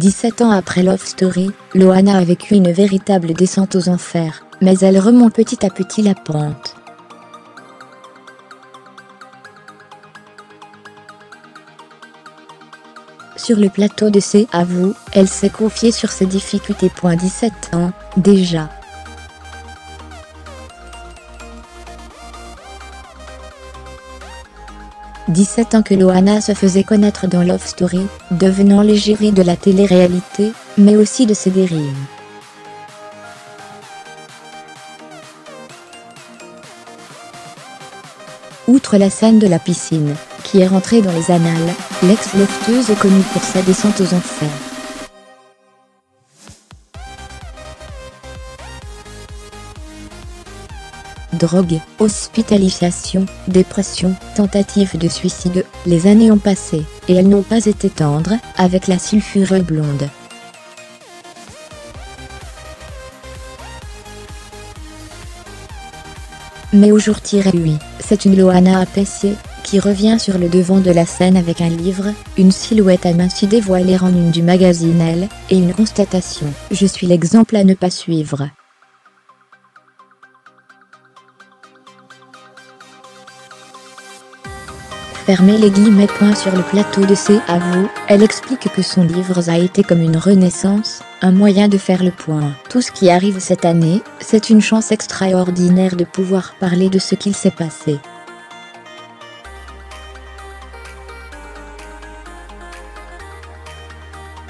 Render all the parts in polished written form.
17 ans après Love Story, Loana a vécu une véritable descente aux enfers, mais elle remonte petit à petit la pente. Sur le plateau de C'est à vous, elle s'est confiée sur ses difficultés. 17 ans, déjà. « 17 ans que Loana se faisait connaître dans Love Story, devenant l'égérie de la télé-réalité, mais aussi de ses dérives. Outre la scène de la piscine, qui est rentrée dans les annales, l'ex-lofteuse est connue pour sa descente aux enfers. Drogue, hospitalisation, dépression, tentative de suicide, les années ont passé, et elles n'ont pas été tendres, avec la sulfureuse blonde. Mais aujourd'hui, c'est une Loana apaisée, qui revient sur le devant de la scène avec un livre, une silhouette amincie dévoilée en une du magazine Elle, et une constatation: je suis l'exemple à ne pas suivre. Fermez les guillemets. Sur le plateau de C'est à vous, elle explique que son livre a été comme une renaissance, un moyen de faire le point. Tout ce qui arrive cette année, c'est une chance extraordinaire de pouvoir parler de ce qu'il s'est passé.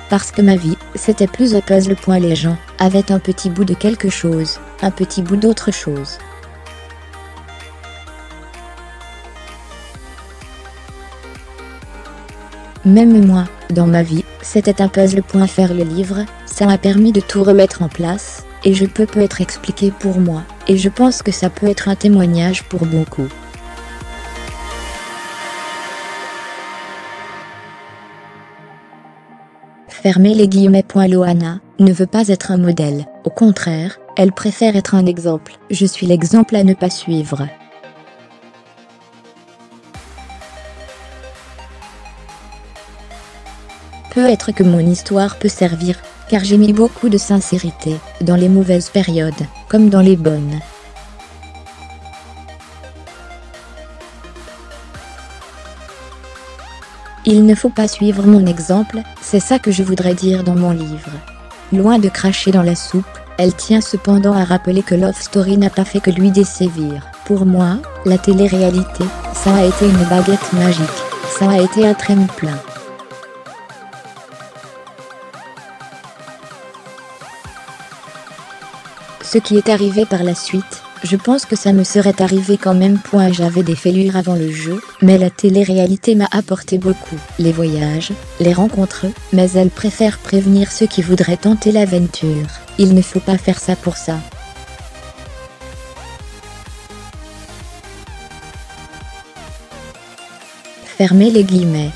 Parce que ma vie, c'était plus un puzzle. Les gens avaient un petit bout de quelque chose, un petit bout d'autre chose. Même moi, dans ma vie, c'était un puzzle. Faire le livre, ça m'a permis de tout remettre en place, et je peux être expliqué pour moi, et je pense que ça peut être un témoignage pour beaucoup. Fermez les guillemets. Loana ne veut pas être un modèle, au contraire, elle préfère être un exemple. Je suis l'exemple à ne pas suivre. Peut-être que mon histoire peut servir, car j'ai mis beaucoup de sincérité, dans les mauvaises périodes, comme dans les bonnes. Il ne faut pas suivre mon exemple, c'est ça que je voudrais dire dans mon livre. Loin de cracher dans la soupe, elle tient cependant à rappeler que Love Story n'a pas fait que lui dessévir. Pour moi, la télé-réalité, ça a été une baguette magique, ça a été un tremplin. Ce qui est arrivé par la suite, je pense que ça me serait arrivé quand même. J'avais des fêlures avant le jeu, mais la télé-réalité m'a apporté beaucoup. Les voyages, les rencontres, mais elle préfère prévenir ceux qui voudraient tenter l'aventure. Il ne faut pas faire ça pour ça. Fermez les guillemets.